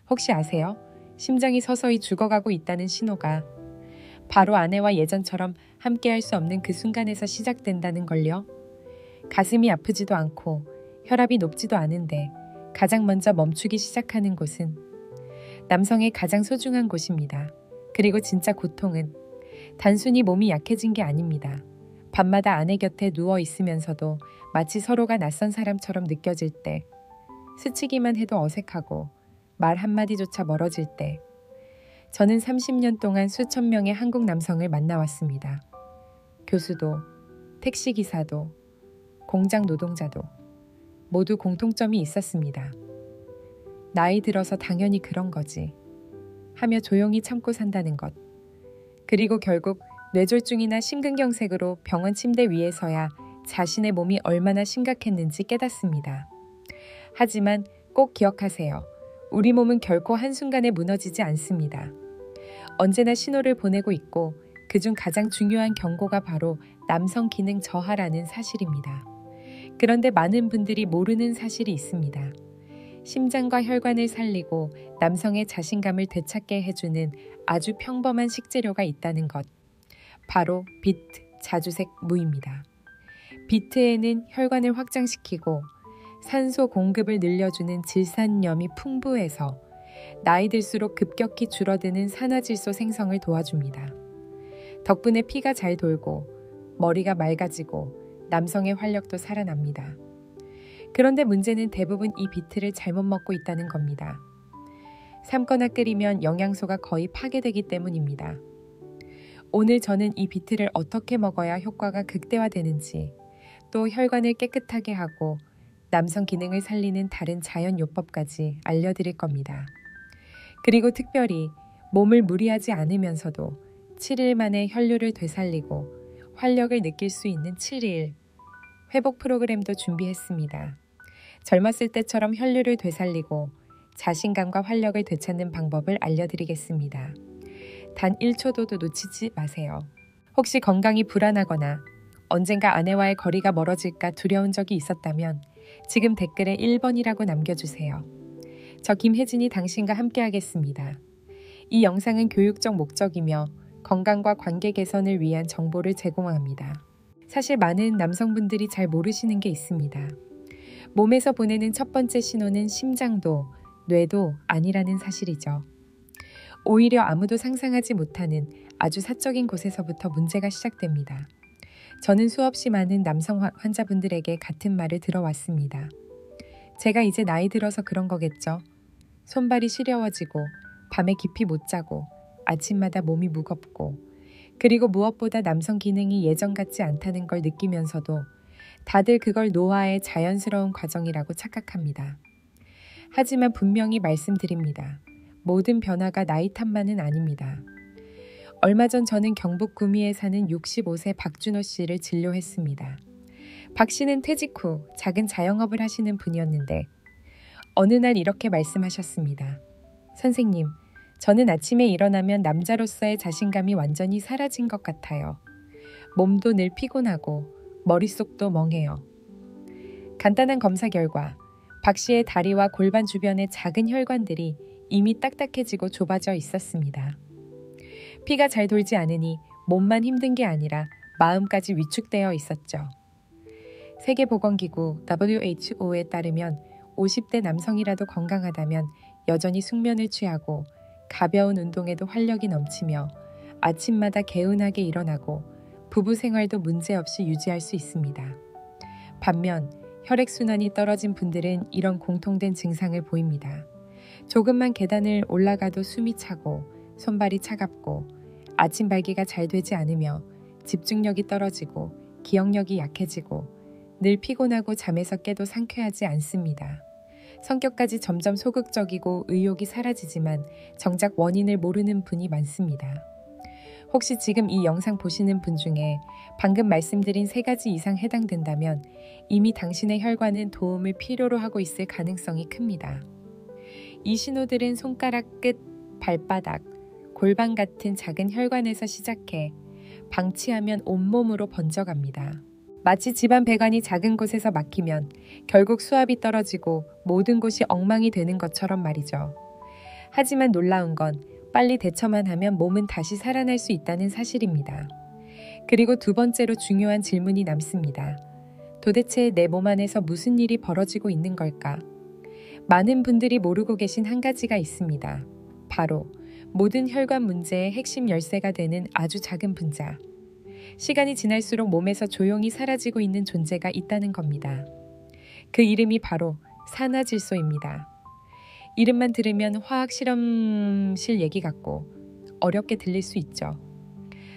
혹시 아세요? 심장이 서서히 죽어가고 있다는 신호가 바로 아내와 예전처럼 함께할 수 없는 그 순간에서 시작된다는 걸요. 가슴이 아프지도 않고 혈압이 높지도 않은데 가장 먼저 멈추기 시작하는 곳은 남성의 가장 소중한 곳입니다. 그리고 진짜 고통은 단순히 몸이 약해진 게 아닙니다. 밤마다 아내 곁에 누워 있으면서도 마치 서로가 낯선 사람처럼 느껴질 때, 스치기만 해도 어색하고 말 한마디조차 멀어질 때, 저는 30년 동안 수천 명의 한국 남성을 만나왔습니다. 교수도, 택시기사도, 공장 노동자도 모두 공통점이 있었습니다. 나이 들어서 당연히 그런 거지 하며 조용히 참고 산다는 것. 그리고 결국 뇌졸중이나 심근경색으로 병원 침대 위에서야 자신의 몸이 얼마나 심각했는지 깨닫습니다. 하지만 꼭 기억하세요. 우리 몸은 결코 한순간에 무너지지 않습니다. 언제나 신호를 보내고 있고 그중 가장 중요한 경고가 바로 남성 기능 저하라는 사실입니다. 그런데 많은 분들이 모르는 사실이 있습니다. 심장과 혈관을 살리고 남성의 자신감을 되찾게 해주는 아주 평범한 식재료가 있다는 것. 바로 비트, 자주색 무입니다. 비트에는 혈관을 확장시키고 산소 공급을 늘려주는 질산염이 풍부해서 나이 들수록 급격히 줄어드는 산화질소 생성을 도와줍니다. 덕분에 피가 잘 돌고 머리가 맑아지고 남성의 활력도 살아납니다. 그런데 문제는 대부분 이 비트를 잘못 먹고 있다는 겁니다. 삶거나 끓이면 영양소가 거의 파괴되기 때문입니다. 오늘 저는 이 비트를 어떻게 먹어야 효과가 극대화되는지, 또 혈관을 깨끗하게 하고 남성 기능을 살리는 다른 자연 요법까지 알려드릴 겁니다. 그리고 특별히 몸을 무리하지 않으면서도 7일 만에 혈류를 되살리고 활력을 느낄 수 있는 7일 회복 프로그램도 준비했습니다. 젊었을 때처럼 혈류를 되살리고 자신감과 활력을 되찾는 방법을 알려드리겠습니다. 단 1초도 놓치지 마세요. 혹시 건강이 불안하거나 언젠가 아내와의 거리가 멀어질까 두려운 적이 있었다면 지금 댓글에 1번이라고 남겨주세요. 저 김혜진이 당신과 함께하겠습니다. 이 영상은 교육적 목적이며 건강과 관계 개선을 위한 정보를 제공합니다. 사실 많은 남성분들이 잘 모르시는 게 있습니다. 몸에서 보내는 첫 번째 신호는 심장도 뇌도 아니라는 사실이죠. 오히려 아무도 상상하지 못하는 아주 사적인 곳에서부터 문제가 시작됩니다. 저는 수없이 많은 남성 환자분들에게 같은 말을 들어왔습니다. 제가 이제 나이 들어서 그런 거겠죠. 손발이 시려워지고 밤에 깊이 못 자고 아침마다 몸이 무겁고 그리고 무엇보다 남성 기능이 예전 같지 않다는 걸 느끼면서도 다들 그걸 노화의 자연스러운 과정이라고 착각합니다. 하지만 분명히 말씀드립니다. 모든 변화가 나이 탓만은 아닙니다. 얼마 전 저는 경북 구미에 사는 65세 박준호 씨를 진료했습니다. 박 씨는 퇴직 후 작은 자영업을 하시는 분이었는데 어느 날 이렇게 말씀하셨습니다. 선생님, 저는 아침에 일어나면 남자로서의 자신감이 완전히 사라진 것 같아요. 몸도 늘 피곤하고 머릿속도 멍해요. 간단한 검사 결과 박 씨의 다리와 골반 주변의 작은 혈관들이 이미 딱딱해지고 좁아져 있었습니다. 피가 잘 돌지 않으니 몸만 힘든 게 아니라 마음까지 위축되어 있었죠. 세계보건기구 WHO에 따르면 50대 남성이라도 건강하다면 여전히 숙면을 취하고 가벼운 운동에도 활력이 넘치며 아침마다 개운하게 일어나고 부부 생활도 문제없이 유지할 수 있습니다. 반면 혈액순환이 떨어진 분들은 이런 공통된 증상을 보입니다. 조금만 계단을 올라가도 숨이 차고 손발이 차갑고 아침 발기가 잘 되지 않으며 집중력이 떨어지고 기억력이 약해지고 늘 피곤하고 잠에서 깨도 상쾌하지 않습니다. 성격까지 점점 소극적이고 의욕이 사라지지만 정작 원인을 모르는 분이 많습니다. 혹시 지금 이 영상 보시는 분 중에 방금 말씀드린 3가지 이상 해당된다면 이미 당신의 혈관은 도움을 필요로 하고 있을 가능성이 큽니다. 이 신호들은 손가락 끝, 발바닥, 골반 같은 작은 혈관에서 시작해 방치하면 온몸으로 번져갑니다. 마치 집안 배관이 작은 곳에서 막히면 결국 수압이 떨어지고 모든 곳이 엉망이 되는 것처럼 말이죠. 하지만 놀라운 건 빨리 대처만 하면 몸은 다시 살아날 수 있다는 사실입니다. 그리고 두 번째로 중요한 질문이 남습니다. 도대체 내 몸 안에서 무슨 일이 벌어지고 있는 걸까? 많은 분들이 모르고 계신 한 가지가 있습니다. 바로 모든 혈관 문제의 핵심 열쇠가 되는 아주 작은 분자. 시간이 지날수록 몸에서 조용히 사라지고 있는 존재가 있다는 겁니다. 그 이름이 바로 산화질소입니다. 이름만 들으면 화학 실험실 얘기 같고 어렵게 들릴 수 있죠.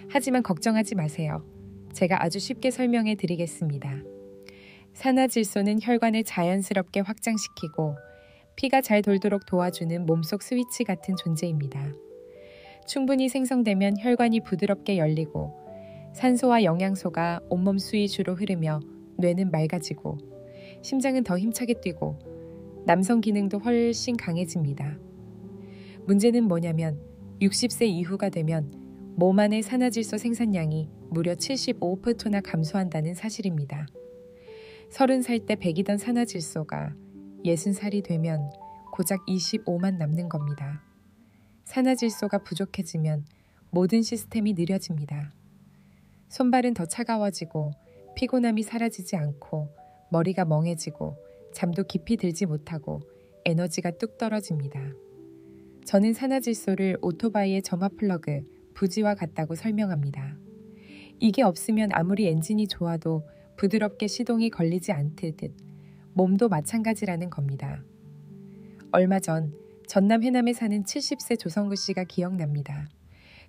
하지만 걱정하지 마세요. 제가 아주 쉽게 설명해 드리겠습니다. 산화질소는 혈관을 자연스럽게 확장시키고 피가 잘 돌도록 도와주는 몸속 스위치 같은 존재입니다. 충분히 생성되면 혈관이 부드럽게 열리고 산소와 영양소가 온몸 수위주로 흐르며 뇌는 맑아지고 심장은 더 힘차게 뛰고 남성 기능도 훨씬 강해집니다. 문제는 뭐냐면 60세 이후가 되면 몸 안의 산화질소 생산량이 무려 75%나 감소한다는 사실입니다. 30살 때 100이던 산화질소가 60살이 되면 고작 25만 남는 겁니다. 산화질소가 부족해지면 모든 시스템이 느려집니다. 손발은 더 차가워지고 피곤함이 사라지지 않고 머리가 멍해지고 잠도 깊이 들지 못하고 에너지가 뚝 떨어집니다. 저는 산화질소를 오토바이의 점화 플러그, 부지와 같다고 설명합니다. 이게 없으면 아무리 엔진이 좋아도 부드럽게 시동이 걸리지 않듯 몸도 마찬가지라는 겁니다. 얼마 전 전남 해남에 사는 70세 조성구 씨가 기억납니다.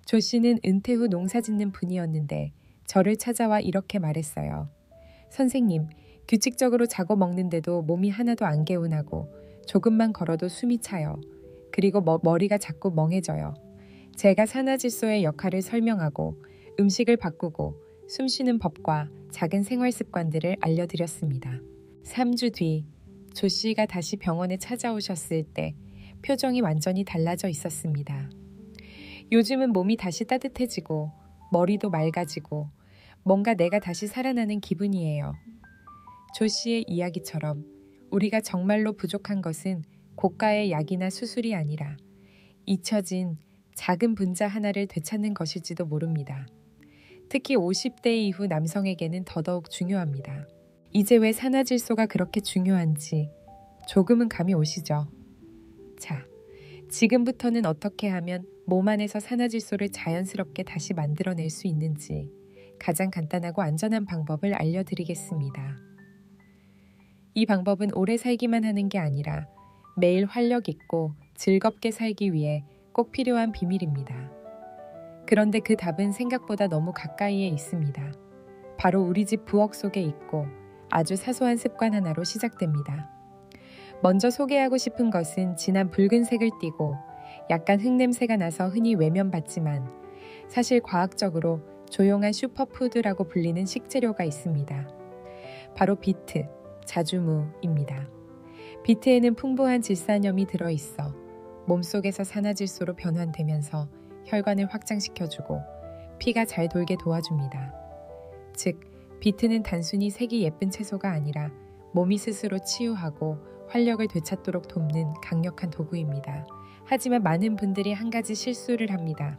조 씨는 은퇴 후 농사 짓는 분이었는데 저를 찾아와 이렇게 말했어요. 선생님, 규칙적으로 자고 먹는데도 몸이 하나도 안 개운하고 조금만 걸어도 숨이 차요. 그리고 머리가 자꾸 멍해져요. 제가 산화질소의 역할을 설명하고 음식을 바꾸고 숨쉬는 법과 작은 생활 습관들을 알려드렸습니다. 3주 뒤 조 씨가 다시 병원에 찾아오셨을 때 표정이 완전히 달라져 있었습니다. 요즘은 몸이 다시 따뜻해지고 머리도 맑아지고 뭔가 내가 다시 살아나는 기분이에요. 조 씨의 이야기처럼 우리가 정말로 부족한 것은 고가의 약이나 수술이 아니라 잊혀진 작은 분자 하나를 되찾는 것일지도 모릅니다. 특히 50대 이후 남성에게는 더더욱 중요합니다. 이제 왜 산화질소가 그렇게 중요한지 조금은 감이 오시죠? 자, 지금부터는 어떻게 하면 몸 안에서 산화질소를 자연스럽게 다시 만들어낼 수 있는지 가장 간단하고 안전한 방법을 알려드리겠습니다. 이 방법은 오래 살기만 하는 게 아니라 매일 활력 있고 즐겁게 살기 위해 꼭 필요한 비밀입니다. 그런데 그 답은 생각보다 너무 가까이에 있습니다. 바로 우리 집 부엌 속에 있고 아주 사소한 습관 하나로 시작됩니다. 먼저 소개하고 싶은 것은 진한 붉은색을 띠고 약간 흙냄새가 나서 흔히 외면받지만 사실 과학적으로 조용한 슈퍼푸드라고 불리는 식재료가 있습니다. 바로 비트, 자주무입니다. 비트에는 풍부한 질산염이 들어있어 몸속에서 산화질소로 변환되면서 혈관을 확장시켜주고 피가 잘 돌게 도와줍니다. 즉, 비트는 단순히 색이 예쁜 채소가 아니라 몸이 스스로 치유하고 활력을 되찾도록 돕는 강력한 도구입니다. 하지만 많은 분들이 한 가지 실수를 합니다.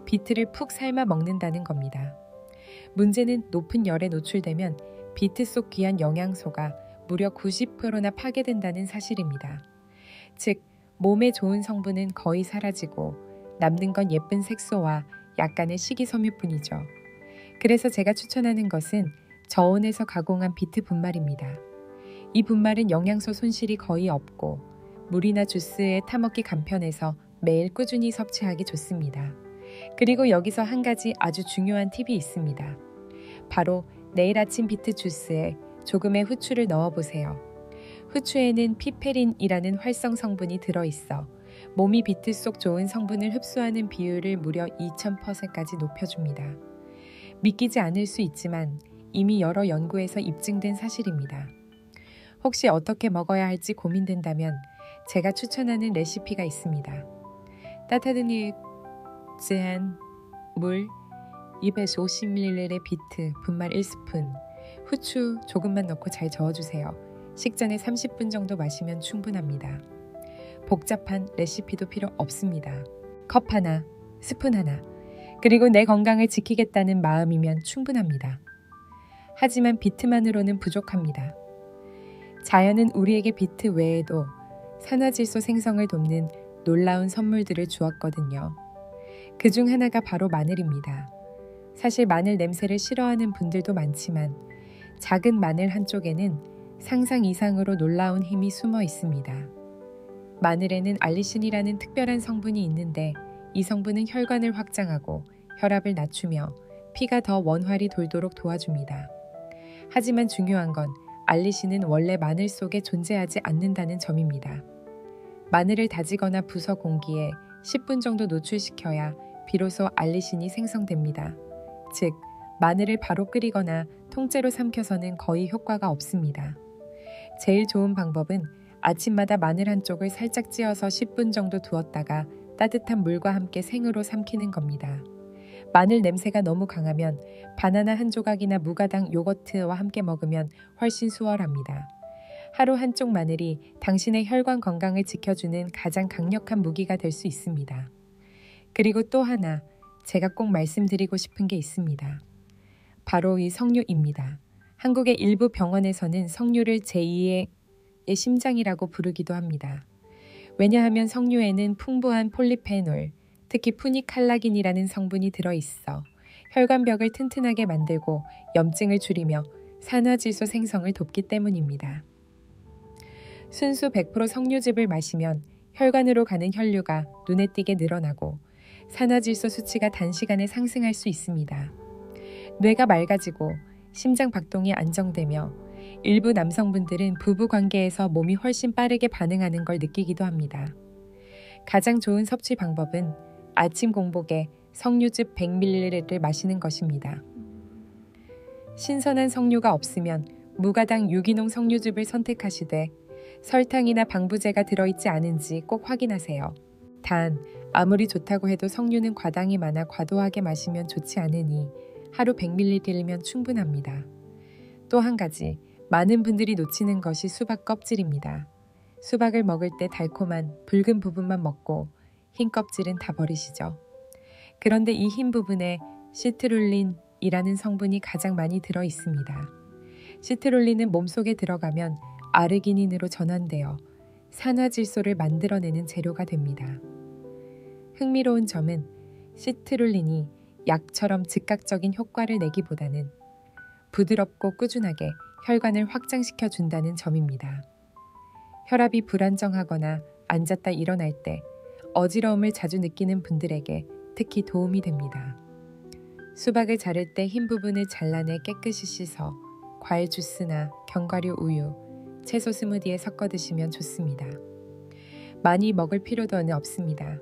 비트를 푹 삶아 먹는다는 겁니다. 문제는 높은 열에 노출되면 비트 속 귀한 영양소가 무려 90%나 파괴된다는 사실입니다. 즉, 몸에 좋은 성분은 거의 사라지고 남는 건 예쁜 색소와 약간의 식이섬유뿐이죠. 그래서 제가 추천하는 것은 저온에서 가공한 비트 분말입니다. 이 분말은 영양소 손실이 거의 없고 물이나 주스에 타먹기 간편해서 매일 꾸준히 섭취하기 좋습니다. 그리고 여기서 한 가지 아주 중요한 팁이 있습니다. 바로 내일 아침 비트 주스에 조금의 후추를 넣어보세요. 후추에는 피페린이라는 활성 성분이 들어있어 몸이 비트 속 좋은 성분을 흡수하는 비율을 무려 2000%까지 높여줍니다. 믿기지 않을 수 있지만 이미 여러 연구에서 입증된 사실입니다. 혹시 어떻게 먹어야 할지 고민된다면 제가 추천하는 레시피가 있습니다. 따뜻한 물 250ml의 비트 분말 1스푼, 후추 조금만 넣고 잘 저어주세요. 식전에 30분 정도 마시면 충분합니다. 복잡한 레시피도 필요 없습니다. 컵 하나, 스푼 하나, 그리고 내 건강을 지키겠다는 마음이면 충분합니다. 하지만 비트만으로는 부족합니다. 자연은 우리에게 비트 외에도 산화질소 생성을 돕는 놀라운 선물들을 주었거든요. 그중 하나가 바로 마늘입니다. 사실 마늘 냄새를 싫어하는 분들도 많지만 작은 마늘 한쪽에는 상상 이상으로 놀라운 힘이 숨어 있습니다. 마늘에는 알리신이라는 특별한 성분이 있는데 이 성분은 혈관을 확장하고 혈압을 낮추며 피가 더 원활히 돌도록 도와줍니다. 하지만 중요한 건 알리신은 원래 마늘 속에 존재하지 않는다는 점입니다. 마늘을 다지거나 부숴 공기에 10분 정도 노출시켜야 비로소 알리신이 생성됩니다. 즉, 마늘을 바로 끓이거나 통째로 삼켜서는 거의 효과가 없습니다. 제일 좋은 방법은 아침마다 마늘 한쪽을 살짝 찧어서 10분 정도 두었다가 따뜻한 물과 함께 생으로 삼키는 겁니다. 마늘 냄새가 너무 강하면 바나나 한 조각이나 무가당 요거트와 함께 먹으면 훨씬 수월합니다. 하루 한쪽 마늘이 당신의 혈관 건강을 지켜주는 가장 강력한 무기가 될 수 있습니다. 그리고 또 하나 제가 꼭 말씀드리고 싶은 게 있습니다. 바로 이 석류입니다. 한국의 일부 병원에서는 석류를 제2의 심장이라고 부르기도 합니다. 왜냐하면 석류에는 풍부한 폴리페놀, 특히 푸니칼라긴이라는 성분이 들어있어 혈관벽을 튼튼하게 만들고 염증을 줄이며 산화질소 생성을 돕기 때문입니다. 순수 100% 석류즙을 마시면 혈관으로 가는 혈류가 눈에 띄게 늘어나고 산화질소 수치가 단시간에 상승할 수 있습니다. 뇌가 맑아지고 심장 박동이 안정되며 일부 남성분들은 부부 관계에서 몸이 훨씬 빠르게 반응하는 걸 느끼기도 합니다. 가장 좋은 섭취 방법은 아침 공복에 석류즙 100ml를 마시는 것입니다. 신선한 석류가 없으면 무가당 유기농 석류즙을 선택하시되 설탕이나 방부제가 들어있지 않은지 꼭 확인하세요. 단, 아무리 좋다고 해도 석류는 과당이 많아 과도하게 마시면 좋지 않으니 하루 100ml면 충분합니다. 또 한 가지, 많은 분들이 놓치는 것이 수박 껍질입니다. 수박을 먹을 때 달콤한 붉은 부분만 먹고 흰 껍질은 다 버리시죠. 그런데 이 흰 부분에 시트룰린이라는 성분이 가장 많이 들어 있습니다. 시트룰린은 몸속에 들어가면 아르기닌으로 전환되어 산화질소를 만들어내는 재료가 됩니다. 흥미로운 점은 시트룰린이 약처럼 즉각적인 효과를 내기보다는 부드럽고 꾸준하게 혈관을 확장시켜 준다는 점입니다. 혈압이 불안정하거나 앉았다 일어날 때 어지러움을 자주 느끼는 분들에게 특히 도움이 됩니다. 수박을 자를 때 흰 부분을 잘라내 깨끗이 씻어 과일 주스나 견과류 우유, 채소 스무디에 섞어 드시면 좋습니다. 많이 먹을 필요도 없습니다.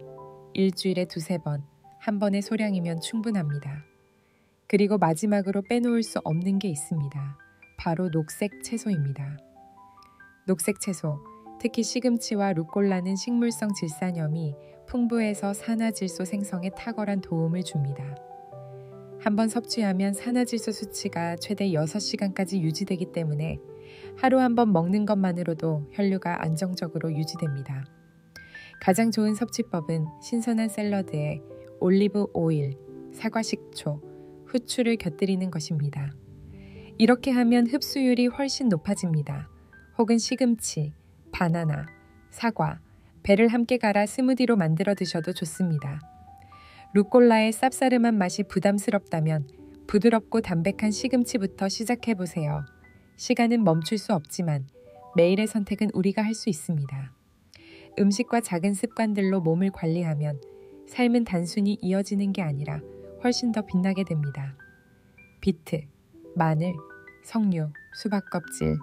일주일에 2-3번, 한 번의 소량이면 충분합니다. 그리고 마지막으로 빼놓을 수 없는 게 있습니다. 바로 녹색 채소입니다. 녹색 채소, 특히 시금치와 루꼴라는 식물성 질산염이 풍부해서 산화질소 생성에 탁월한 도움을 줍니다. 한번 섭취하면 산화질소 수치가 최대 6시간까지 유지되기 때문에 하루 한 번 먹는 것만으로도 혈류가 안정적으로 유지됩니다. 가장 좋은 섭취법은 신선한 샐러드에 올리브 오일, 사과 식초, 후추를 곁들이는 것입니다. 이렇게 하면 흡수율이 훨씬 높아집니다. 혹은 시금치, 바나나, 사과, 배를 함께 갈아 스무디로 만들어 드셔도 좋습니다. 루꼴라의 쌉싸름한 맛이 부담스럽다면 부드럽고 담백한 시금치부터 시작해보세요. 시간은 멈출 수 없지만 매일의 선택은 우리가 할 수 있습니다. 음식과 작은 습관들로 몸을 관리하면 삶은 단순히 이어지는 게 아니라 훨씬 더 빛나게 됩니다. 비트, 마늘, 석류, 수박 껍질,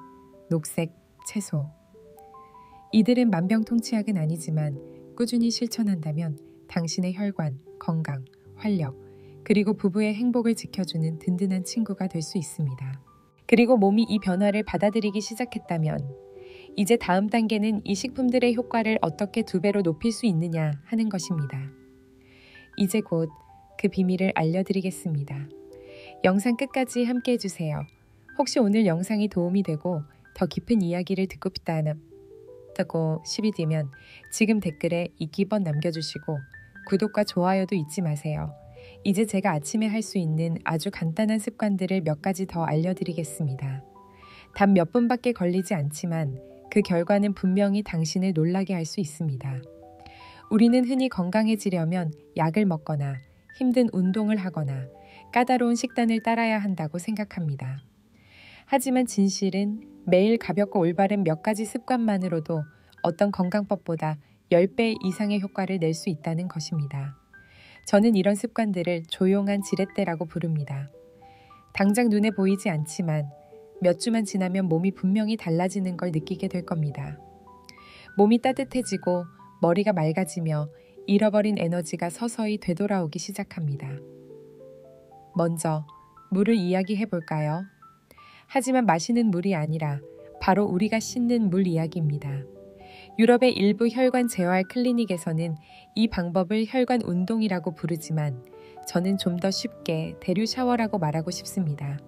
녹색, 채소. 이들은 만병통치약은 아니지만 꾸준히 실천한다면 당신의 혈관, 건강, 활력, 그리고 부부의 행복을 지켜주는 든든한 친구가 될 수 있습니다. 그리고 몸이 이 변화를 받아들이기 시작했다면 이제 다음 단계는 이 식품들의 효과를 어떻게 2배로 높일 수 있느냐 하는 것입니다. 이제 곧 그 비밀을 알려드리겠습니다. 영상 끝까지 함께 해주세요. 혹시 오늘 영상이 도움이 되고 더 깊은 이야기를 듣고 싶다면 무섭다고 10이 뒤면 지금 댓글에 이기번 남겨주시고 구독과 좋아요도 잊지 마세요. 이제 제가 아침에 할 수 있는 아주 간단한 습관들을 몇 가지 더 알려드리겠습니다. 단 몇 분밖에 걸리지 않지만 그 결과는 분명히 당신을 놀라게 할 수 있습니다. 우리는 흔히 건강해지려면 약을 먹거나 힘든 운동을 하거나 까다로운 식단을 따라야 한다고 생각합니다. 하지만 진실은 매일 가볍고 올바른 몇 가지 습관만으로도 어떤 건강법보다 10배 이상의 효과를 낼 수 있다는 것입니다. 저는 이런 습관들을 조용한 지렛대라고 부릅니다. 당장 눈에 보이지 않지만 몇 주만 지나면 몸이 분명히 달라지는 걸 느끼게 될 겁니다. 몸이 따뜻해지고 머리가 맑아지며 잃어버린 에너지가 서서히 되돌아오기 시작합니다. 먼저 물을 이야기해 볼까요? 하지만 마시는 물이 아니라 바로 우리가 씻는 물 이야기입니다. 유럽의 일부 혈관 재활 클리닉에서는 이 방법을 혈관 운동이라고 부르지만 저는 좀 더 쉽게 대류 샤워라고 말하고 싶습니다.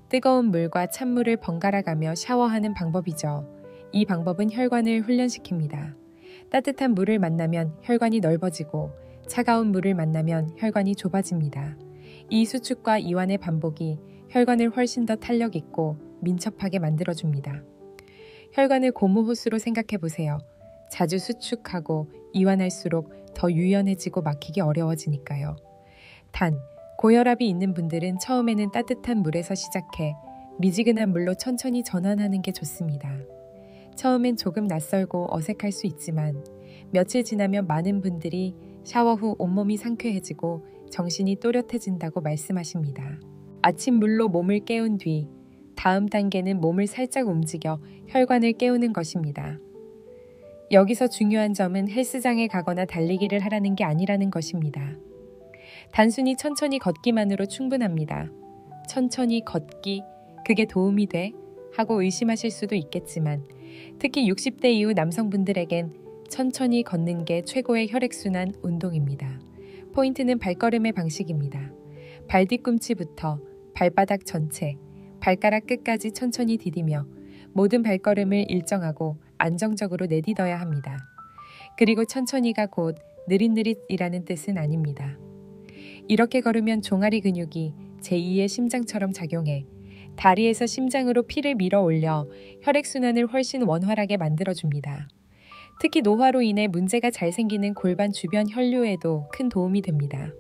뜨거운 물과 찬물을 번갈아 가며 샤워하는 방법이죠. 이 방법은 혈관을 훈련시킵니다. 따뜻한 물을 만나면 혈관이 넓어지고 차가운 물을 만나면 혈관이 좁아집니다. 이 수축과 이완의 반복이 혈관을 훨씬 더 탄력 있고 민첩하게 만들어줍니다. 혈관을 고무 호스로 생각해 보세요. 자주 수축하고 이완할수록 더 유연해지고 막히기 어려워지니까요. 단, 고혈압이 있는 분들은 처음에는 따뜻한 물에서 시작해 미지근한 물로 천천히 전환하는 게 좋습니다. 처음엔 조금 낯설고 어색할 수 있지만 며칠 지나면 많은 분들이 샤워 후 온몸이 상쾌해지고 정신이 또렷해진다고 말씀하십니다. 아침 물로 몸을 깨운 뒤 다음 단계는 몸을 살짝 움직여 혈관을 깨우는 것입니다. 여기서 중요한 점은 헬스장에 가거나 달리기를 하라는 게 아니라는 것입니다. 단순히 천천히 걷기만으로 충분합니다. 천천히 걷기, 그게 도움이 돼? 하고 의심하실 수도 있겠지만 특히 60대 이후 남성분들에겐 천천히 걷는 게 최고의 혈액순환 운동입니다. 포인트는 발걸음의 방식입니다. 발 뒤꿈치부터 발바닥 전체, 발가락 끝까지 천천히 디디며 모든 발걸음을 일정하고 안정적으로 내딛어야 합니다. 그리고 천천히가 곧 느릿느릿이라는 뜻은 아닙니다. 이렇게 걸으면 종아리 근육이 제2의 심장처럼 작용해 다리에서 심장으로 피를 밀어 올려 혈액순환을 훨씬 원활하게 만들어줍니다. 특히 노화로 인해 문제가 잘 생기는 골반 주변 혈류에도 큰 도움이 됩니다.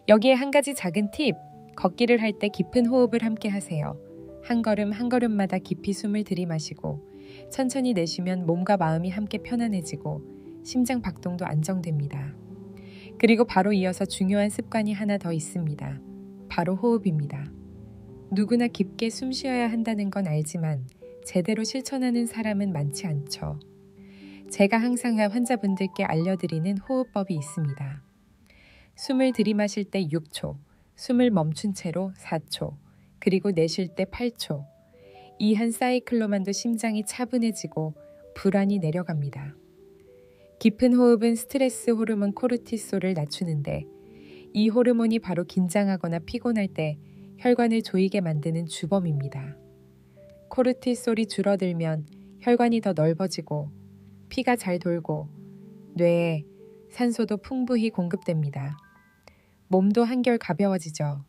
여기에 한 가지 작은 팁! 걷기를 할 때 깊은 호흡을 함께 하세요. 한 걸음 한 걸음마다 깊이 숨을 들이마시고 천천히 내쉬면 몸과 마음이 함께 편안해지고 심장 박동도 안정됩니다. 그리고 바로 이어서 중요한 습관이 하나 더 있습니다. 바로 호흡입니다. 누구나 깊게 숨 쉬어야 한다는 건 알지만 제대로 실천하는 사람은 많지 않죠. 제가 항상 환자분들께 알려드리는 호흡법이 있습니다. 숨을 들이마실 때 6초, 숨을 멈춘 채로 4초, 그리고 내쉴 때 8초. 이 한 사이클로만도 심장이 차분해지고 불안이 내려갑니다. 깊은 호흡은 스트레스 호르몬 코르티솔을 낮추는데 이 호르몬이 바로 긴장하거나 피곤할 때 혈관을 조이게 만드는 주범입니다. 코르티솔이 줄어들면 혈관이 더 넓어지고 피가 잘 돌고 뇌에 산소도 풍부히 공급됩니다. 몸도 한결 가벼워지죠.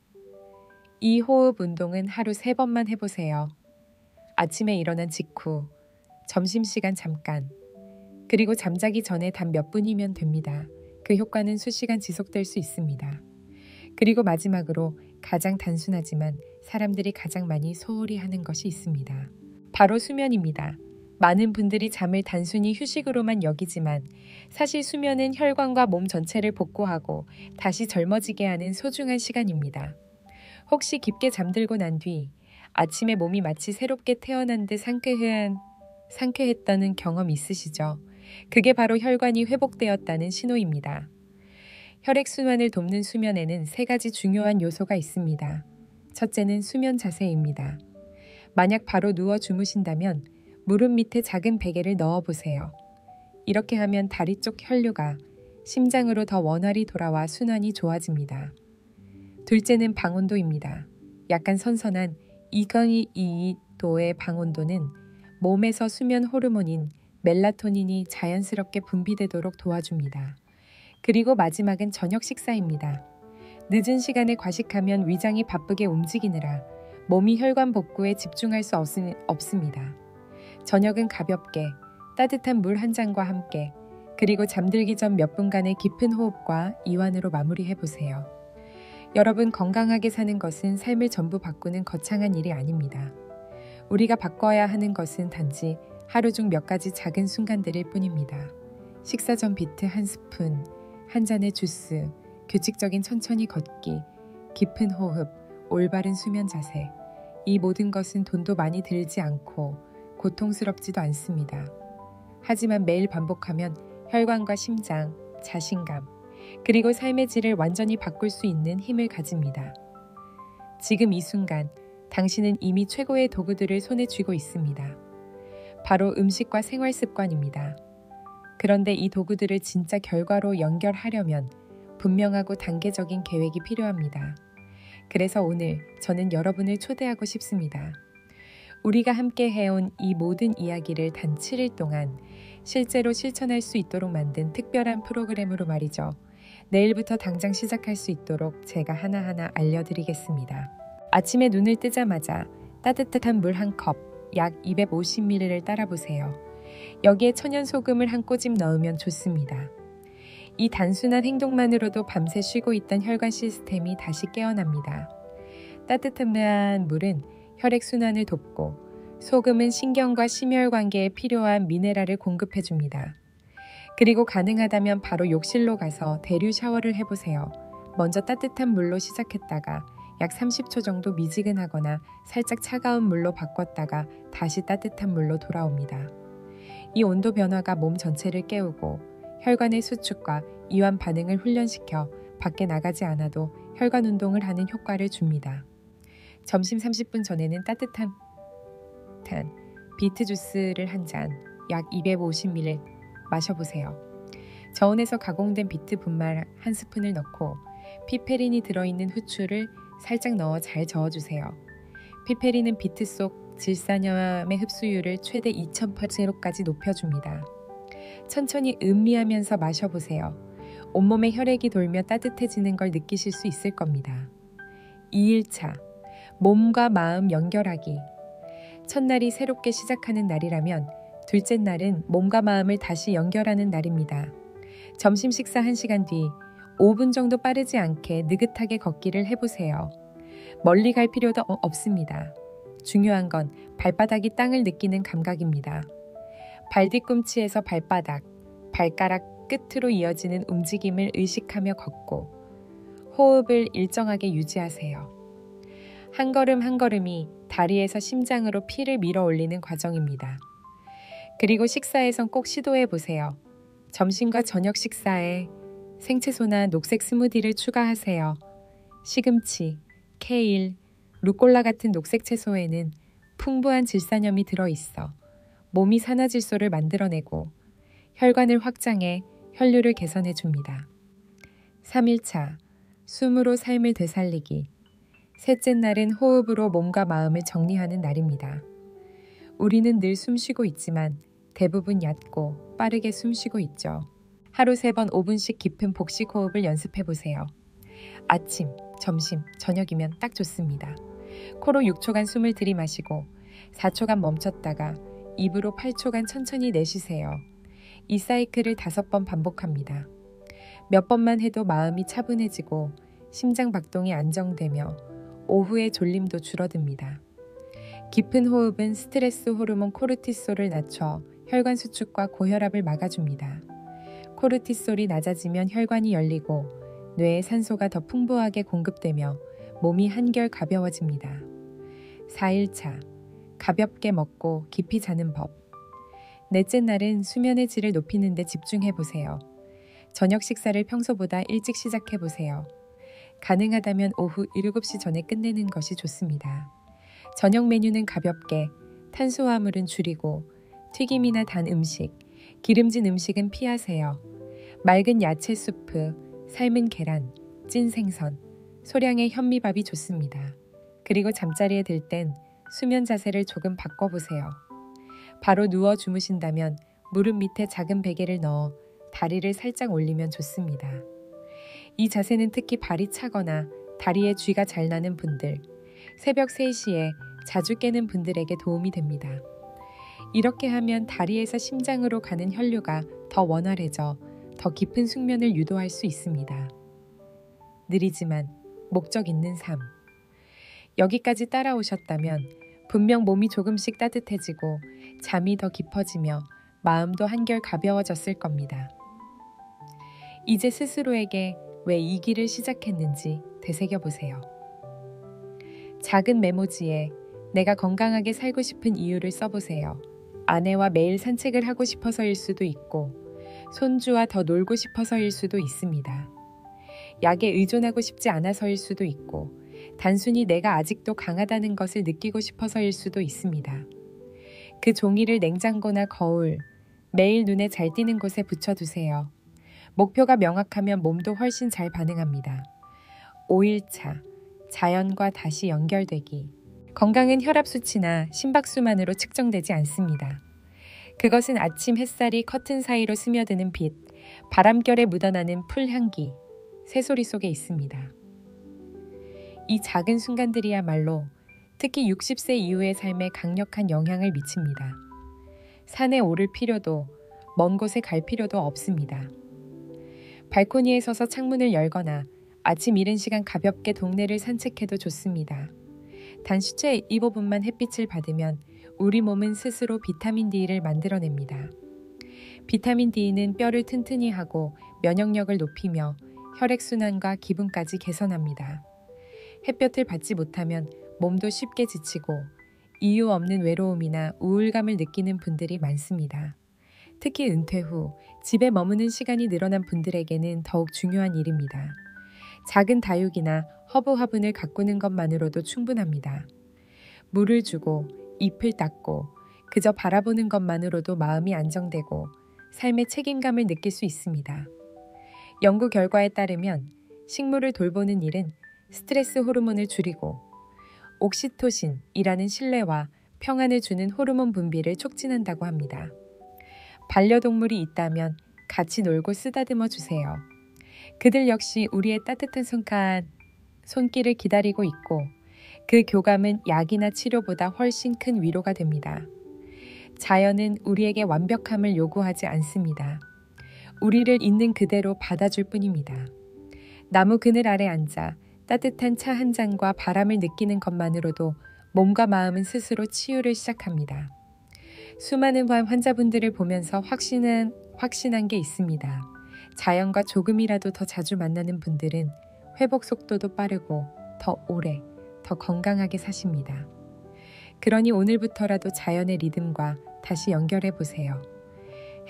이 호흡 운동은 하루 3번만 해보세요. 아침에 일어난 직후, 점심시간 잠깐, 그리고 잠자기 전에 단 몇 분이면 됩니다. 그 효과는 수시간 지속될 수 있습니다. 그리고 마지막으로 가장 단순하지만 사람들이 가장 많이 소홀히 하는 것이 있습니다. 바로 수면입니다. 많은 분들이 잠을 단순히 휴식으로만 여기지만 사실 수면은 혈관과 몸 전체를 복구하고 다시 젊어지게 하는 소중한 시간입니다. 혹시 깊게 잠들고 난 뒤 아침에 몸이 마치 새롭게 태어난 듯 상쾌했다는 경험 있으시죠? 그게 바로 혈관이 회복되었다는 신호입니다. 혈액순환을 돕는 수면에는 3가지 중요한 요소가 있습니다. 첫째는 수면 자세입니다. 만약 바로 누워 주무신다면 무릎 밑에 작은 베개를 넣어보세요. 이렇게 하면 다리 쪽 혈류가 심장으로 더 원활히 돌아와 순환이 좋아집니다. 둘째는 방온도입니다. 약간 선선한 2-2도의 방온도는 몸에서 수면 호르몬인 멜라토닌이 자연스럽게 분비되도록 도와줍니다. 그리고 마지막은 저녁 식사입니다. 늦은 시간에 과식하면 위장이 바쁘게 움직이느라 몸이 혈관 복구에 집중할 수 없습니다. 저녁은 가볍게 따뜻한 물 한 잔과 함께 그리고 잠들기 전 몇 분간의 깊은 호흡과 이완으로 마무리해보세요. 여러분, 건강하게 사는 것은 삶을 전부 바꾸는 거창한 일이 아닙니다. 우리가 바꿔야 하는 것은 단지 하루 중 몇 가지 작은 순간들일 뿐입니다. 식사 전 비트 한 스푼, 한 잔의 주스, 규칙적인 천천히 걷기, 깊은 호흡, 올바른 수면 자세. 이 모든 것은 돈도 많이 들지 않고 고통스럽지도 않습니다. 하지만 매일 반복하면 혈관과 심장, 자신감, 그리고 삶의 질을 완전히 바꿀 수 있는 힘을 가집니다. 지금 이 순간 당신은 이미 최고의 도구들을 손에 쥐고 있습니다. 바로 음식과 생활 습관입니다. 그런데 이 도구들을 진짜 결과로 연결하려면 분명하고 단계적인 계획이 필요합니다. 그래서 오늘 저는 여러분을 초대하고 싶습니다. 우리가 함께 해온 이 모든 이야기를 단 7일 동안 실제로 실천할 수 있도록 만든 특별한 프로그램으로 말이죠. 내일부터 당장 시작할 수 있도록 제가 하나하나 알려드리겠습니다. 아침에 눈을 뜨자마자 따뜻한 물 한 컵, 약 250ml를 따라보세요. 여기에 천연 소금을 한 꼬집 넣으면 좋습니다. 이 단순한 행동만으로도 밤새 쉬고 있던 혈관 시스템이 다시 깨어납니다. 따뜻한 물은 혈액순환을 돕고 소금은 신경과 심혈관계에 필요한 미네랄을 공급해줍니다. 그리고 가능하다면 바로 욕실로 가서 대류 샤워를 해보세요. 먼저 따뜻한 물로 시작했다가 약 30초 정도 미지근하거나 살짝 차가운 물로 바꿨다가 다시 따뜻한 물로 돌아옵니다. 이 온도 변화가 몸 전체를 깨우고 혈관의 수축과 이완 반응을 훈련시켜 밖에 나가지 않아도 혈관 운동을 하는 효과를 줍니다. 점심 30분 전에는 따뜻한 비트 주스를 한 잔, 약 250ml 마셔보세요. 저온에서 가공된 비트 분말 한 스푼을 넣고 피페린이 들어있는 후추를 살짝 넣어 잘 저어주세요. 피페린은 비트 속 질산염의 흡수율을 최대 2000%까지 높여줍니다. 천천히 음미하면서 마셔보세요. 온몸에 혈액이 돌며 따뜻해지는 걸 느끼실 수 있을 겁니다. 2일차, 몸과 마음 연결하기. 첫날이 새롭게 시작하는 날이라면 둘째 날은 몸과 마음을 다시 연결하는 날입니다. 점심 식사 1시간 뒤 5분 정도 빠르지 않게 느긋하게 걷기를 해보세요. 멀리 갈 필요도 없습니다. 중요한 건 발바닥이 땅을 느끼는 감각입니다. 발뒤꿈치에서 발바닥, 발가락 끝으로 이어지는 움직임을 의식하며 걷고 호흡을 일정하게 유지하세요. 한 걸음 한 걸음이 다리에서 심장으로 피를 밀어 올리는 과정입니다. 그리고 식사에선 꼭 시도해 보세요. 점심과 저녁 식사에 생채소나 녹색 스무디를 추가하세요. 시금치, 케일, 루꼴라 같은 녹색 채소에는 풍부한 질산염이 들어있어 몸이 산화질소를 만들어내고 혈관을 확장해 혈류를 개선해 줍니다. 3일차, 숨으로 삶을 되살리기. 셋째 날은 호흡으로 몸과 마음을 정리하는 날입니다. 우리는 늘 숨쉬고 있지만 대부분 얕고 빠르게 숨쉬고 있죠. 하루 3번 5분씩 깊은 복식 호흡을 연습해 보세요. 아침, 점심, 저녁이면 딱 좋습니다. 코로 6초간 숨을 들이마시고 4초간 멈췄다가 입으로 8초간 천천히 내쉬세요. 이 사이클을 5번 반복합니다. 몇 번만 해도 마음이 차분해지고 심장 박동이 안정되며 오후의 졸림도 줄어듭니다. 깊은 호흡은 스트레스 호르몬 코르티솔을 낮춰 혈관 수축과 고혈압을 막아줍니다. 코르티솔이 낮아지면 혈관이 열리고 뇌에 산소가 더 풍부하게 공급되며 몸이 한결 가벼워집니다. 4일차, 가볍게 먹고 깊이 자는 법. 넷째 날은 수면의 질을 높이는 데 집중해 보세요. 저녁 식사를 평소보다 일찍 시작해 보세요. 가능하다면 오후 7시 전에 끝내는 것이 좋습니다. 저녁 메뉴는 가볍게, 탄수화물은 줄이고 튀김이나 단 음식, 기름진 음식은 피하세요. 맑은 야채 수프, 삶은 계란, 찐 생선, 소량의 현미밥이 좋습니다. 그리고 잠자리에 들 땐 수면 자세를 조금 바꿔보세요. 바로 누워 주무신다면 무릎 밑에 작은 베개를 넣어 다리를 살짝 올리면 좋습니다. 이 자세는 특히 발이 차거나 다리에 쥐가 잘 나는 분들, 새벽 3시에 자주 깨는 분들에게 도움이 됩니다. 이렇게 하면 다리에서 심장으로 가는 혈류가 더 원활해져 더 깊은 숙면을 유도할 수 있습니다. 느리지만 목적 있는 삶. 여기까지 따라오셨다면 분명 몸이 조금씩 따뜻해지고 잠이 더 깊어지며 마음도 한결 가벼워졌을 겁니다. 이제 스스로에게 왜 이 길을 시작했는지 되새겨보세요. 작은 메모지에 내가 건강하게 살고 싶은 이유를 써보세요. 아내와 매일 산책을 하고 싶어서일 수도 있고 손주와 더 놀고 싶어서일 수도 있습니다. 약에 의존하고 싶지 않아서일 수도 있고 단순히 내가 아직도 강하다는 것을 느끼고 싶어서일 수도 있습니다. 그 종이를 냉장고나 거울, 매일 눈에 잘 띄는 곳에 붙여두세요. 목표가 명확하면 몸도 훨씬 잘 반응합니다. 5일차, 자연과 다시 연결되기. 건강은 혈압 수치나 심박수만으로 측정되지 않습니다. 그것은 아침 햇살이 커튼 사이로 스며드는 빛, 바람결에 묻어나는 풀향기, 새소리 속에 있습니다. 이 작은 순간들이야말로 특히 60세 이후의 삶에 강력한 영향을 미칩니다. 산에 오를 필요도, 먼 곳에 갈 필요도 없습니다. 발코니에 서서 창문을 열거나 아침 이른 시간 가볍게 동네를 산책해도 좋습니다. 단 수채 15분만 햇빛을 받으면 우리 몸은 스스로 비타민 D를 만들어냅니다. 비타민 D는 뼈를 튼튼히 하고 면역력을 높이며 혈액순환과 기분까지 개선합니다. 햇볕을 받지 못하면 몸도 쉽게 지치고 이유 없는 외로움이나 우울감을 느끼는 분들이 많습니다. 특히 은퇴 후 집에 머무는 시간이 늘어난 분들에게는 더욱 중요한 일입니다. 작은 다육이나 허브 화분을 가꾸는 것만으로도 충분합니다. 물을 주고 잎을 닦고 그저 바라보는 것만으로도 마음이 안정되고 삶의 책임감을 느낄 수 있습니다. 연구 결과에 따르면 식물을 돌보는 일은 스트레스 호르몬을 줄이고 옥시토신이라는 신뢰와 평안을 주는 호르몬 분비를 촉진한다고 합니다. 반려동물이 있다면 같이 놀고 쓰다듬어 주세요. 그들 역시 우리의 따뜻한 손길을 기다리고 있고 그 교감은 약이나 치료보다 훨씬 큰 위로가 됩니다. 자연은 우리에게 완벽함을 요구하지 않습니다. 우리를 있는 그대로 받아줄 뿐입니다. 나무 그늘 아래 앉아 따뜻한 차 한 잔과 바람을 느끼는 것만으로도 몸과 마음은 스스로 치유를 시작합니다. 수많은 환자분들을 보면서 확신한 게 있습니다. 자연과 조금이라도 더 자주 만나는 분들은 회복 속도도 빠르고 더 오래, 더 건강하게 사십니다. 그러니 오늘부터라도 자연의 리듬과 다시 연결해 보세요.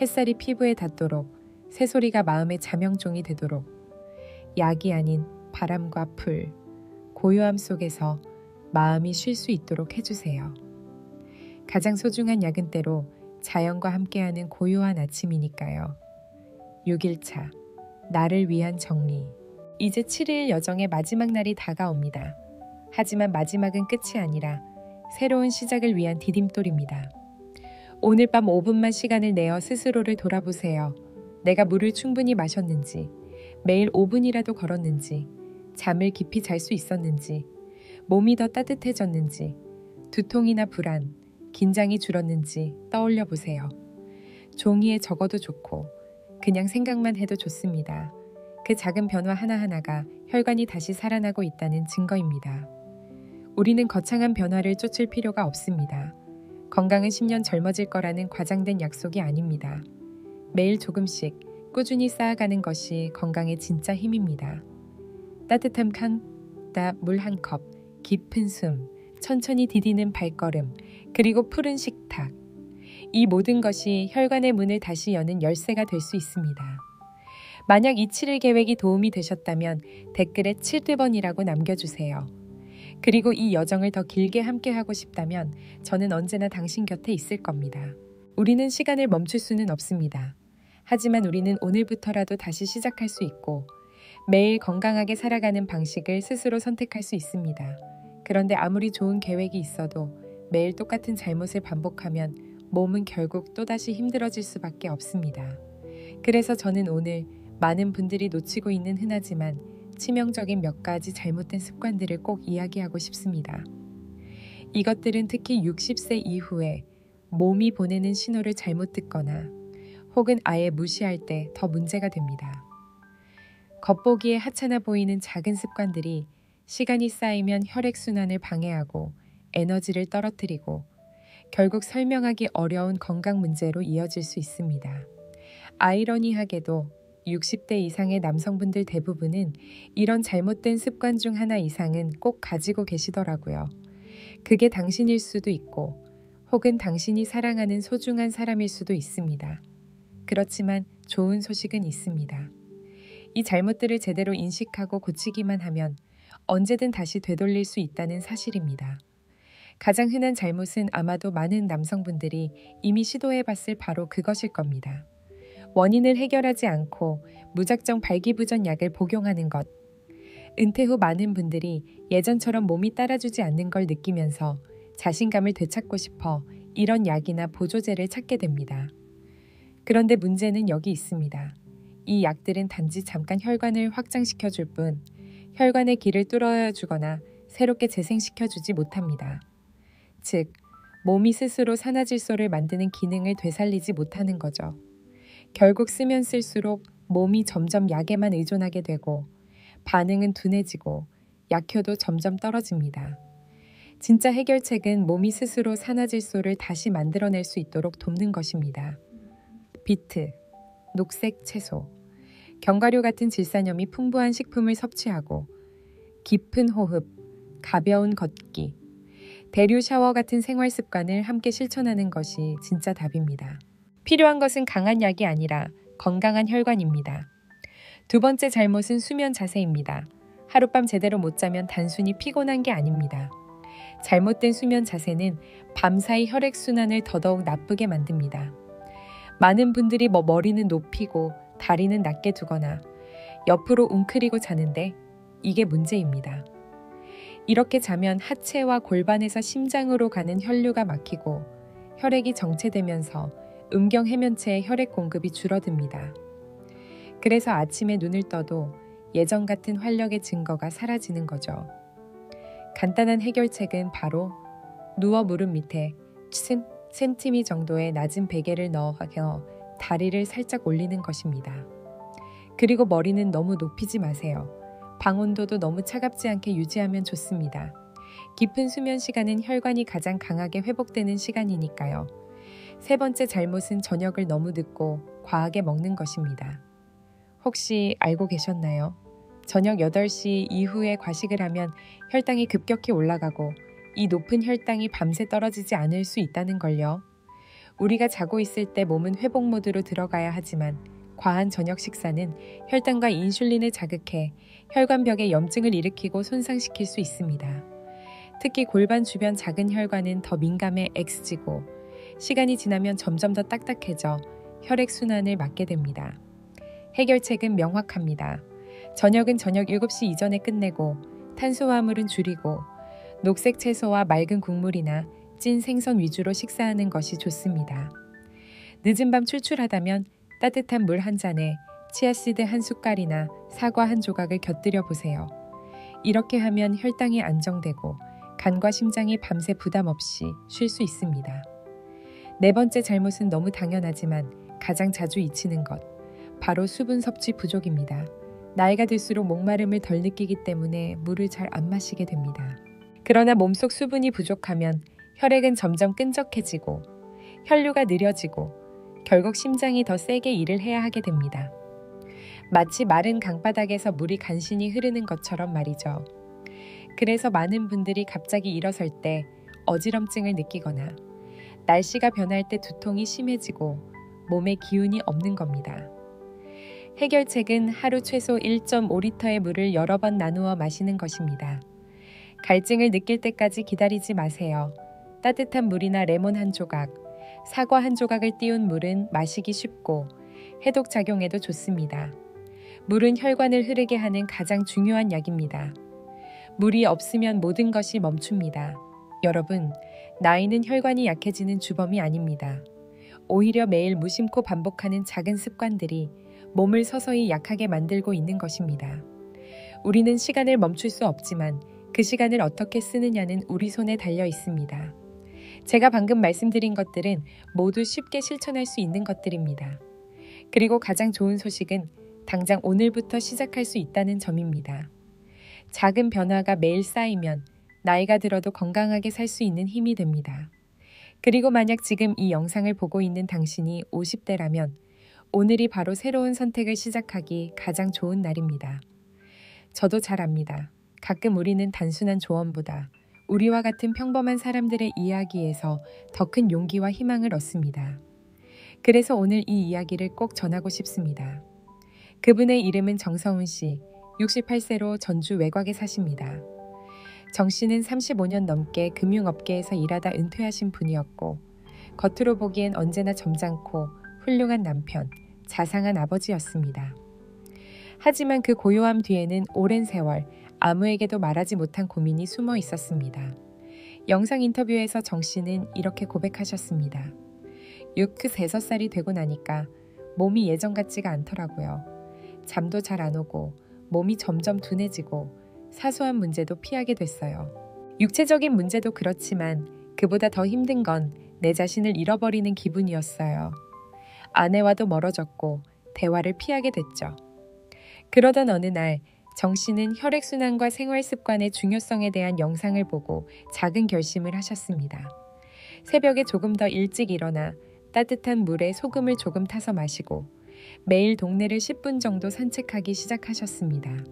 햇살이 피부에 닿도록, 새소리가 마음의 자명종이 되도록, 약이 아닌 바람과 풀, 고요함 속에서 마음이 쉴 수 있도록 해주세요. 가장 소중한 약은 때로 자연과 함께하는 고요한 아침이니까요. 6일차, 나를 위한 정리. 이제 7일 여정의 마지막 날이 다가옵니다. 하지만 마지막은 끝이 아니라 새로운 시작을 위한 디딤돌입니다. 오늘 밤 5분만 시간을 내어 스스로를 돌아보세요. 내가 물을 충분히 마셨는지, 매일 5분이라도 걸었는지, 잠을 깊이 잘 수 있었는지, 몸이 더 따뜻해졌는지, 두통이나 불안, 긴장이 줄었는지 떠올려 보세요. 종이에 적어도 좋고 그냥 생각만 해도 좋습니다. 그 작은 변화 하나하나가 혈관이 다시 살아나고 있다는 증거입니다. 우리는 거창한 변화를 쫓을 필요가 없습니다. 건강은 10년 젊어질 거라는 과장된 약속이 아닙니다. 매일 조금씩 꾸준히 쌓아가는 것이 건강의 진짜 힘입니다. 따뜻한 물 한 컵, 깊은 숨, 천천히 디디는 발걸음, 그리고 푸른 식탁. 이 모든 것이 혈관의 문을 다시 여는 열쇠가 될 수 있습니다. 만약 이 7일 계획이 도움이 되셨다면 댓글에 7번이라고 남겨주세요. 그리고 이 여정을 더 길게 함께하고 싶다면 저는 언제나 당신 곁에 있을 겁니다. 우리는 시간을 멈출 수는 없습니다. 하지만 우리는 오늘부터라도 다시 시작할 수 있고 매일 건강하게 살아가는 방식을 스스로 선택할 수 있습니다. 그런데 아무리 좋은 계획이 있어도 매일 똑같은 잘못을 반복하면 몸은 결국 또다시 힘들어질 수밖에 없습니다. 그래서 저는 오늘 많은 분들이 놓치고 있는 흔하지만 치명적인 몇 가지 잘못된 습관들을 꼭 이야기하고 싶습니다. 이것들은 특히 60세 이후에 몸이 보내는 신호를 잘못 듣거나 혹은 아예 무시할 때 더 문제가 됩니다. 겉보기에 하찮아 보이는 작은 습관들이 시간이 쌓이면 혈액순환을 방해하고 에너지를 떨어뜨리고 결국 설명하기 어려운 건강 문제로 이어질 수 있습니다. 아이러니하게도 60대 이상의 남성분들 대부분은 이런 잘못된 습관 중 하나 이상은 꼭 가지고 계시더라고요. 그게 당신일 수도 있고 혹은 당신이 사랑하는 소중한 사람일 수도 있습니다. 그렇지만 좋은 소식은 있습니다. 이 잘못들을 제대로 인식하고 고치기만 하면 언제든 다시 되돌릴 수 있다는 사실입니다. 가장 흔한 잘못은 아마도 많은 남성분들이 이미 시도해봤을 바로 그것일 겁니다. 원인을 해결하지 않고 무작정 발기부전약을 복용하는 것. 은퇴 후 많은 분들이 예전처럼 몸이 따라주지 않는 걸 느끼면서 자신감을 되찾고 싶어 이런 약이나 보조제를 찾게 됩니다. 그런데 문제는 여기 있습니다. 이 약들은 단지 잠깐 혈관을 확장시켜줄 뿐 혈관의 길을 뚫어주거나 새롭게 재생시켜주지 못합니다. 즉, 몸이 스스로 산화질소를 만드는 기능을 되살리지 못하는 거죠. 결국 쓰면 쓸수록 몸이 점점 약에만 의존하게 되고 반응은 둔해지고 약효도 점점 떨어집니다. 진짜 해결책은 몸이 스스로 산화질소를 다시 만들어낼 수 있도록 돕는 것입니다. 비트, 녹색 채소, 견과류 같은 질산염이 풍부한 식품을 섭취하고 깊은 호흡, 가벼운 걷기, 대류 샤워 같은 생활 습관을 함께 실천하는 것이 진짜 답입니다. 필요한 것은 강한 약이 아니라 건강한 혈관입니다. 두 번째 잘못은 수면 자세입니다. 하룻밤 제대로 못 자면 단순히 피곤한 게 아닙니다. 잘못된 수면 자세는 밤사이 혈액순환을 더더욱 나쁘게 만듭니다. 많은 분들이 머리는 높이고 다리는 낮게 두거나 옆으로 웅크리고 자는데 이게 문제입니다. 이렇게 자면 하체와 골반에서 심장으로 가는 혈류가 막히고 혈액이 정체되면서 음경 해면체의 혈액 공급이 줄어듭니다. 그래서 아침에 눈을 떠도 예전 같은 활력의 증거가 사라지는 거죠. 간단한 해결책은 바로 누워 무릎 밑에 10cm 정도의 낮은 베개를 넣어 다리를 살짝 올리는 것입니다. 그리고 머리는 너무 높이지 마세요. 방 온도도 너무 차갑지 않게 유지하면 좋습니다. 깊은 수면 시간은 혈관이 가장 강하게 회복되는 시간이니까요. 세 번째 잘못은 저녁을 너무 늦고 과하게 먹는 것입니다. 혹시 알고 계셨나요? 저녁 8시 이후에 과식을 하면 혈당이 급격히 올라가고 이 높은 혈당이 밤새 떨어지지 않을 수 있다는 걸요. 우리가 자고 있을 때 몸은 회복 모드로 들어가야 하지만 과한 저녁 식사는 혈당과 인슐린을 자극해 혈관벽에 염증을 일으키고 손상시킬 수 있습니다. 특히 골반 주변 작은 혈관은 더 민감해 X지고 시간이 지나면 점점 더 딱딱해져 혈액순환을 막게 됩니다. 해결책은 명확합니다. 저녁은 저녁 7시 이전에 끝내고 탄수화물은 줄이고 녹색 채소와 맑은 국물이나 찐 생선 위주로 식사하는 것이 좋습니다. 늦은 밤 출출하다면 따뜻한 물 한 잔에 치아씨드 한 숟갈이나 사과 한 조각을 곁들여 보세요. 이렇게 하면 혈당이 안정되고 간과 심장이 밤새 부담 없이 쉴 수 있습니다. 네 번째 잘못은 너무 당연하지만 가장 자주 잊히는 것, 바로 수분 섭취 부족입니다. 나이가 들수록 목마름을 덜 느끼기 때문에 물을 잘 안 마시게 됩니다. 그러나 몸속 수분이 부족하면 혈액은 점점 끈적해지고 혈류가 느려지고 결국 심장이 더 세게 일을 해야 하게 됩니다. 마치 마른 강바닥에서 물이 간신히 흐르는 것처럼 말이죠. 그래서 많은 분들이 갑자기 일어설 때 어지럼증을 느끼거나 날씨가 변할 때 두통이 심해지고 몸에 기운이 없는 겁니다. 해결책은 하루 최소 1.5리터의 물을 여러 번 나누어 마시는 것입니다. 갈증을 느낄 때까지 기다리지 마세요. 따뜻한 물이나 레몬 한 조각, 사과 한 조각을 띄운 물은 마시기 쉽고 해독 작용에도 좋습니다. 물은 혈관을 흐르게 하는 가장 중요한 약입니다. 물이 없으면 모든 것이 멈춥니다. 여러분, 나이는 혈관이 약해지는 주범이 아닙니다. 오히려 매일 무심코 반복하는 작은 습관들이 몸을 서서히 약하게 만들고 있는 것입니다. 우리는 시간을 멈출 수 없지만 그 시간을 어떻게 쓰느냐는 우리 손에 달려 있습니다. 제가 방금 말씀드린 것들은 모두 쉽게 실천할 수 있는 것들입니다. 그리고 가장 좋은 소식은 당장 오늘부터 시작할 수 있다는 점입니다. 작은 변화가 매일 쌓이면 나이가 들어도 건강하게 살 수 있는 힘이 됩니다. 그리고 만약 지금 이 영상을 보고 있는 당신이 50대라면 오늘이 바로 새로운 선택을 시작하기 가장 좋은 날입니다. 저도 잘 압니다. 가끔 우리는 단순한 조언보다 우리와 같은 평범한 사람들의 이야기에서 더 큰 용기와 희망을 얻습니다. 그래서 오늘 이 이야기를 꼭 전하고 싶습니다. 그분의 이름은 정서훈 씨, 68세로 전주 외곽에 사십니다. 정 씨는 35년 넘게 금융업계에서 일하다 은퇴하신 분이었고 겉으로 보기엔 언제나 점잖고 훌륭한 남편, 자상한 아버지였습니다. 하지만 그 고요함 뒤에는 오랜 세월 아무에게도 말하지 못한 고민이 숨어 있었습니다. 영상 인터뷰에서 정 씨는 이렇게 고백하셨습니다. 65살이 되고 나니까 몸이 예전 같지가 않더라고요. 잠도 잘 안 오고 몸이 점점 둔해지고 사소한 문제도 피하게 됐어요. 육체적인 문제도 그렇지만 그보다 더 힘든 건 내 자신을 잃어버리는 기분이었어요. 아내와도 멀어졌고 대화를 피하게 됐죠. 그러던 어느 날 정 씨는 혈액순환과 생활습관의 중요성에 대한 영상을 보고 작은 결심을 하셨습니다. 새벽에 조금 더 일찍 일어나 따뜻한 물에 소금을 조금 타서 마시고 매일 동네를 10분 정도 산책하기 시작하셨습니다.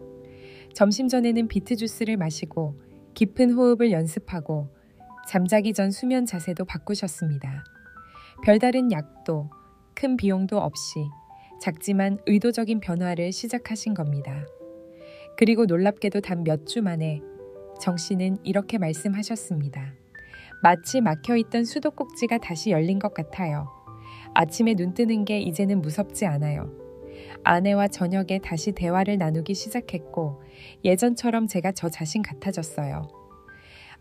점심 전에는 비트 주스를 마시고 깊은 호흡을 연습하고 잠자기 전 수면 자세도 바꾸셨습니다. 별다른 약도 큰 비용도 없이 작지만 의도적인 변화를 시작하신 겁니다. 그리고 놀랍게도 단 몇 주 만에 정 씨는 이렇게 말씀하셨습니다. 마치 막혀있던 수도꼭지가 다시 열린 것 같아요. 아침에 눈 뜨는 게 이제는 무섭지 않아요. 아내와 저녁에 다시 대화를 나누기 시작했고 예전처럼 제가 저 자신 같아졌어요.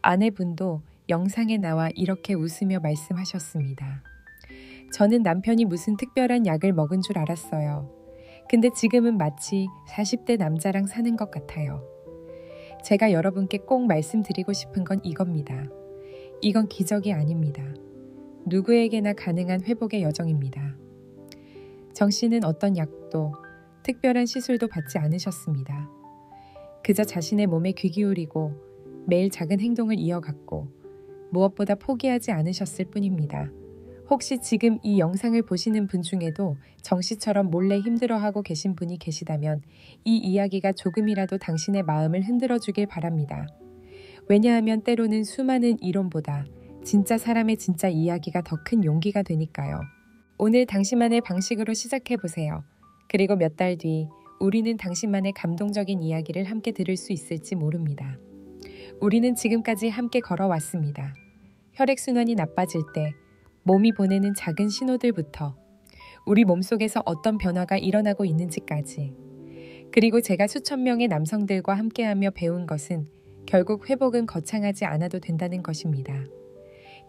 아내분도 영상에 나와 이렇게 웃으며 말씀하셨습니다. 저는 남편이 무슨 특별한 약을 먹은 줄 알았어요. 근데 지금은 마치 40대 남자랑 사는 것 같아요. 제가 여러분께 꼭 말씀드리고 싶은 건 이겁니다. 이건 기적이 아닙니다. 누구에게나 가능한 회복의 여정입니다. 정 씨는 어떤 약도 특별한 시술도 받지 않으셨습니다. 그저 자신의 몸에 귀 기울이고 매일 작은 행동을 이어갔고 무엇보다 포기하지 않으셨을 뿐입니다. 혹시 지금 이 영상을 보시는 분 중에도 정 씨처럼 몰래 힘들어하고 계신 분이 계시다면 이 이야기가 조금이라도 당신의 마음을 흔들어주길 바랍니다. 왜냐하면 때로는 수많은 이론보다 진짜 사람의 진짜 이야기가 더 큰 용기가 되니까요. 오늘 당신만의 방식으로 시작해보세요. 그리고 몇 달 뒤 우리는 당신만의 감동적인 이야기를 함께 들을 수 있을지 모릅니다. 우리는 지금까지 함께 걸어왔습니다. 혈액순환이 나빠질 때 몸이 보내는 작은 신호들부터 우리 몸속에서 어떤 변화가 일어나고 있는지까지, 그리고 제가 수천 명의 남성들과 함께하며 배운 것은 결국 회복은 거창하지 않아도 된다는 것입니다.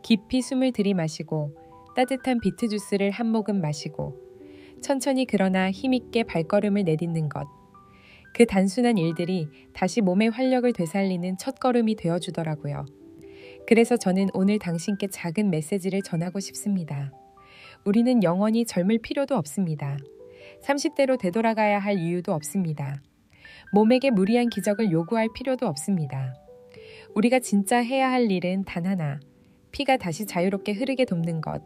깊이 숨을 들이마시고 따뜻한 비트 주스를 한 모금 마시고 천천히 그러나 힘있게 발걸음을 내딛는 것. 그 단순한 일들이 다시 몸의 활력을 되살리는 첫걸음이 되어주더라고요. 그래서 저는 오늘 당신께 작은 메시지를 전하고 싶습니다. 우리는 영원히 젊을 필요도 없습니다. 30대로 되돌아가야 할 이유도 없습니다. 몸에게 무리한 기적을 요구할 필요도 없습니다. 우리가 진짜 해야 할 일은 단 하나, 피가 다시 자유롭게 흐르게 돕는 것.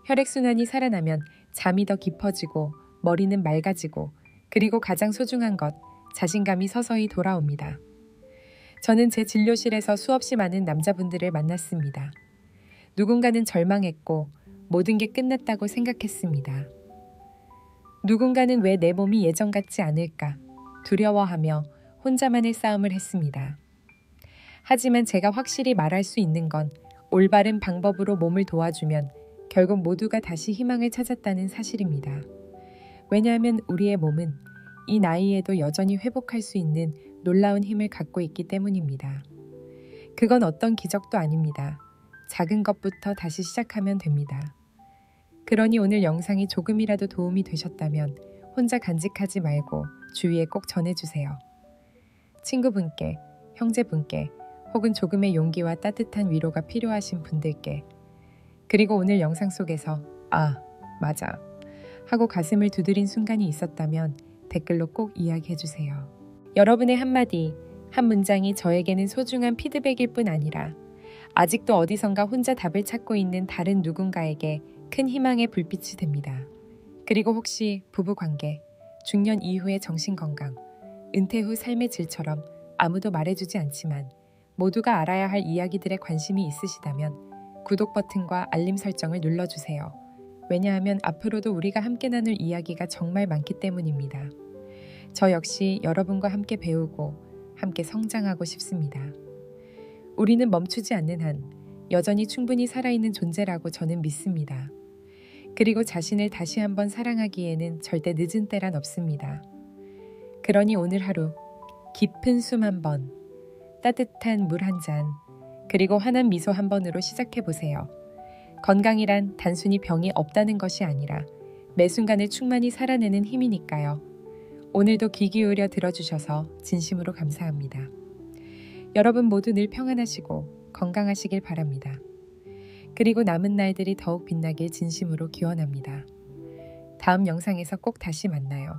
혈액순환이 살아나면 잠이 더 깊어지고 머리는 맑아지고 그리고 가장 소중한 것, 자신감이 서서히 돌아옵니다. 저는 제 진료실에서 수없이 많은 남자분들을 만났습니다. 누군가는 절망했고 모든 게 끝났다고 생각했습니다. 누군가는 왜 내 몸이 예전 같지 않을까 두려워하며 혼자만의 싸움을 했습니다. 하지만 제가 확실히 말할 수 있는 건 올바른 방법으로 몸을 도와주면 결국 모두가 다시 희망을 찾았다는 사실입니다. 왜냐하면 우리의 몸은 이 나이에도 여전히 회복할 수 있는 놀라운 힘을 갖고 있기 때문입니다. 그건 어떤 기적도 아닙니다. 작은 것부터 다시 시작하면 됩니다. 그러니 오늘 영상이 조금이라도 도움이 되셨다면 혼자 간직하지 말고 주위에 꼭 전해주세요. 친구분께, 형제분께, 혹은 조금의 용기와 따뜻한 위로가 필요하신 분들께, 그리고 오늘 영상 속에서 아, 맞아 하고 가슴을 두드린 순간이 있었다면 댓글로 꼭 이야기해주세요. 여러분의 한마디, 한 문장이 저에게는 소중한 피드백일 뿐 아니라 아직도 어디선가 혼자 답을 찾고 있는 다른 누군가에게 큰 희망의 불빛이 됩니다. 그리고 혹시 부부관계, 중년 이후의 정신건강, 은퇴 후 삶의 질처럼 아무도 말해주지 않지만 모두가 알아야 할 이야기들에 관심이 있으시다면 구독 버튼과 알림 설정을 눌러주세요. 왜냐하면 앞으로도 우리가 함께 나눌 이야기가 정말 많기 때문입니다. 저 역시 여러분과 함께 배우고 함께 성장하고 싶습니다. 우리는 멈추지 않는 한 여전히 충분히 살아있는 존재라고 저는 믿습니다. 그리고 자신을 다시 한번 사랑하기에는 절대 늦은 때란 없습니다. 그러니 오늘 하루 깊은 숨 한 번, 따뜻한 물 한 잔, 그리고 환한 미소 한 번으로 시작해 보세요. 건강이란 단순히 병이 없다는 것이 아니라 매 순간을 충만히 살아내는 힘이니까요. 오늘도 귀 기울여 들어주셔서 진심으로 감사합니다. 여러분 모두 늘 평안하시고 건강하시길 바랍니다. 그리고 남은 날들이 더욱 빛나길 진심으로 기원합니다. 다음 영상에서 꼭 다시 만나요.